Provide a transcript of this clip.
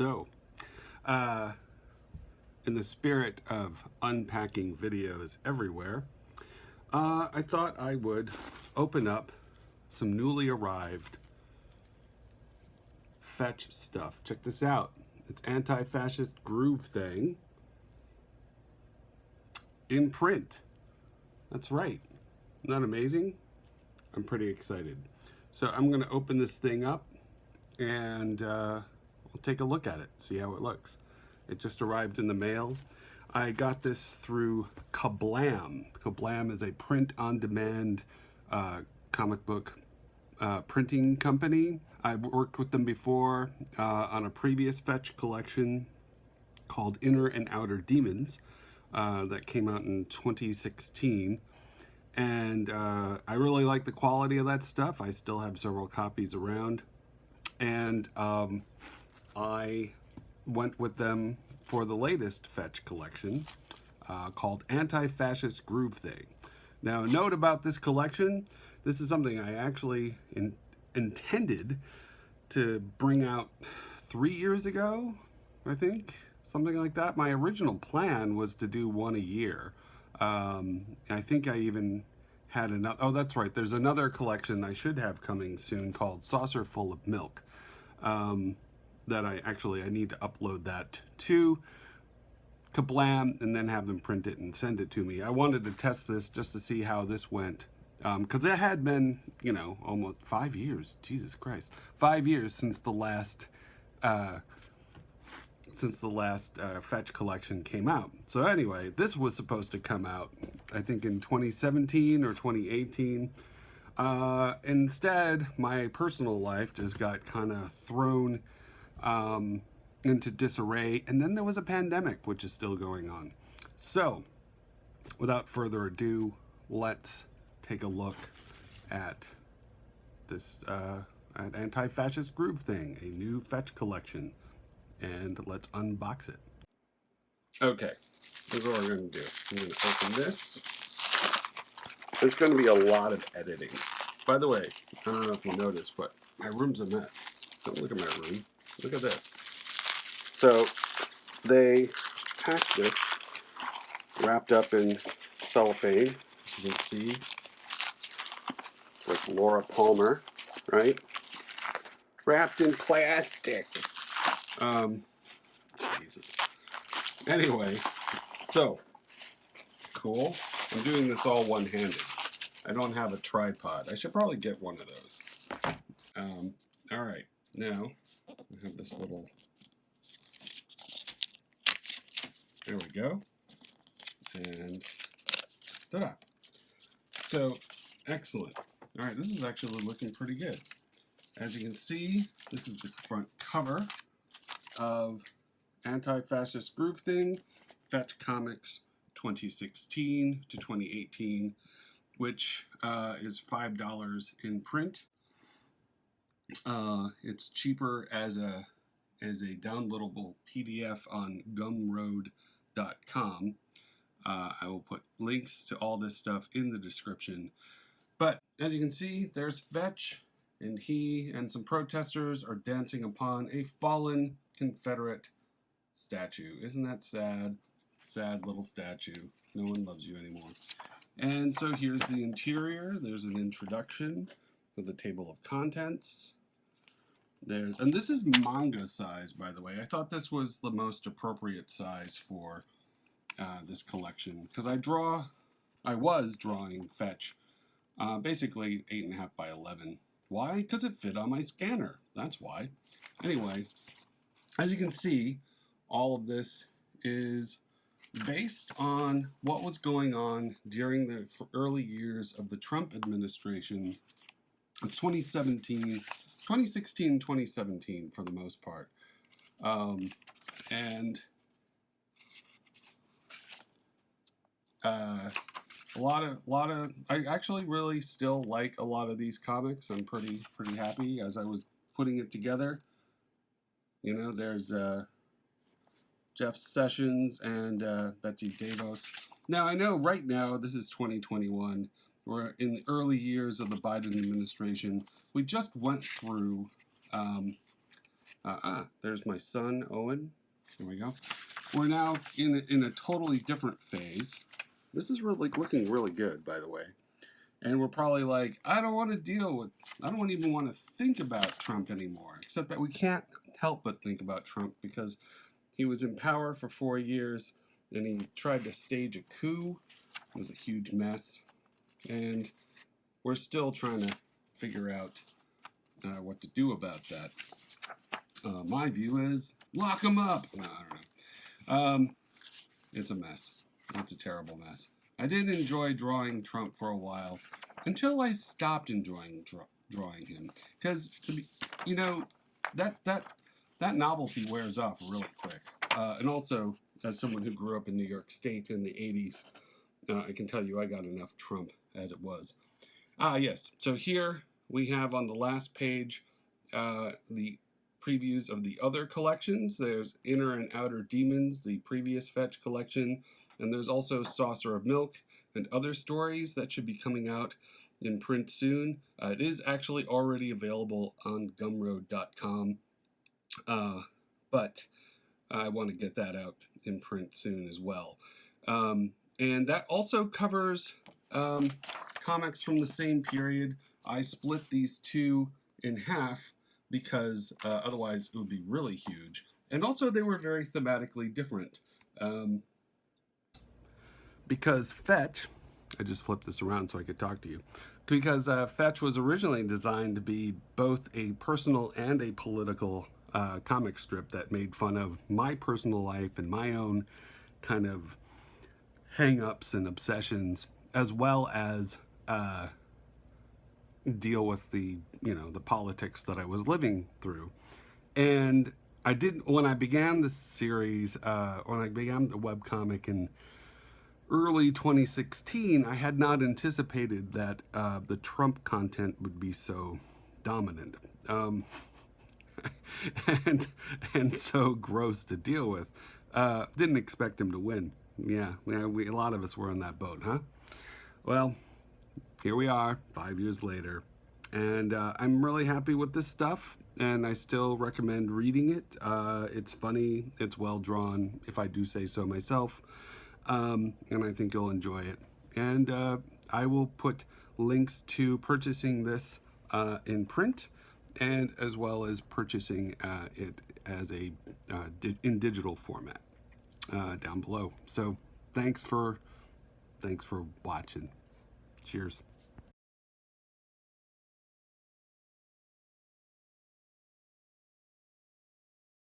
So, in the spirit of unpacking videos everywhere, I thought I would open up some newly arrived fetch stuff. Check this out. It's AntiFascist Groove Thang in print. That's right. Isn't that amazing? I'm pretty excited. So I'm going to open this thing up and we'll take a look at it, see how it looks. It just arrived in the mail. I got this through Ka-Blam. Ka-Blam is a print-on-demand comic book printing company. I've worked with them before on a previous fetch collection called Inner and Outer Demons that came out in 2016. And I really like the quality of that stuff. I still have several copies around. And I went with them for the latest fetch collection called AntiFascist Groove Thang. Now, a note about this collection, this is something I actually intended to bring out 3 years ago, I think, something like that. My original plan was to do one a year. I think I even had another, oh, that's right, there's another collection I should have coming soon called Saucer Full of Milk. That I need to upload that to Ka-Blam and then have them print it and send it to me. I wanted to test this just to see how this went. Because it had been, you know, almost 5 years, Jesus Christ, 5 years since the last fetch collection came out. So anyway, this was supposed to come out, I think in 2017 or 2018. Instead, my personal life just got kind of thrown into disarray, and then there was a pandemic, which is still going on. So, without further ado, let's take a look at this at AntiFascist Groove Thang, a new fetch collection, and let's unbox it. Okay, here's what we're going to do. I'm going to open this. There's going to be a lot of editing. By the way, I don't know if you noticed, but my room's a mess. Don't look at my room. Look at this. So they packed this wrapped up in cellophane, as you can see. It's like Laura Palmer, right? Wrapped in plastic. Jesus. Anyway, so cool. I'm doing this all one-handed. I don't have a tripod. I should probably get one of those. All right, now I have this little. There we go. And ta-da. So, excellent. All right, this is actually looking pretty good. As you can see, this is the front cover of AntiFascist Groove Thang, Fetch Comics 2016 to 2018, which is $5 in print. It's cheaper as a downloadable PDF on gumroad.com. I will put links to all this stuff in the description. But as you can see, there's Fetch, and he and some protesters are dancing upon a fallen Confederate statue. Isn't that sad? Sad little statue. No one loves you anymore. And so here's the interior. There's an introduction with a table of contents. And this is manga size, by the way. I thought this was the most appropriate size for this collection, because I was drawing Fetch basically 8.5 by 11. Why? Because it fit on my scanner. That's why. Anyway, as you can see, all of this is based on what was going on during the early years of the Trump administration. It's 2016, 2017 for the most part. A lot of, I actually really still like a lot of these comics. I'm pretty happy as I was putting it together. You know, there's Jeff Sessions and Betsy DeVos. Now, I know right now, this is 2021. We're in the early years of the Biden administration. We just went through There's my son, Owen. Here we go. We're now in a totally different phase. This is really looking really good, by the way. And we're probably like, I don't even want to think about Trump anymore, except that we can't help but think about Trump because he was in power for 4 years and he tried to stage a coup. It was a huge mess. And we're still trying to figure out what to do about that. My view is lock him up. No, I don't know. It's a mess. It's a terrible mess. I did enjoy drawing Trump for a while until I stopped enjoying drawing him because you know that novelty wears off really quick. And also, as someone who grew up in New York State in the 80s, I can tell you I got enough Trump as it was. Yes. So here we have on the last page the previews of the other collections. There's Inner and Outer Demons, the previous Fetch collection, and there's also Saucer of Milk and other stories that should be coming out in print soon. It is actually already available on gumroad.com, but I want to get that out in print soon as well. And that also covers comics from the same period. I split these two in half because otherwise it would be really huge. And also they were very thematically different. Because Fetch, I just flipped this around so I could talk to you. Because Fetch was originally designed to be both a personal and a political comic strip that made fun of my personal life and my own kind of hang-ups and obsessions, as well as deal with the politics that I was living through. And when I began this series, when I began the webcomic in early 2016, I had not anticipated that the Trump content would be so dominant and so gross to deal with. Didn't expect him to win. Yeah, a lot of us were in that boat, huh? Well, here we are, 5 years later, and I'm really happy with this stuff, and I still recommend reading it. It's funny, it's well drawn, if I do say so myself, and I think you'll enjoy it. And I will put links to purchasing this in print, and as well as purchasing it as in digital format down below. So thanks for watching. Cheers.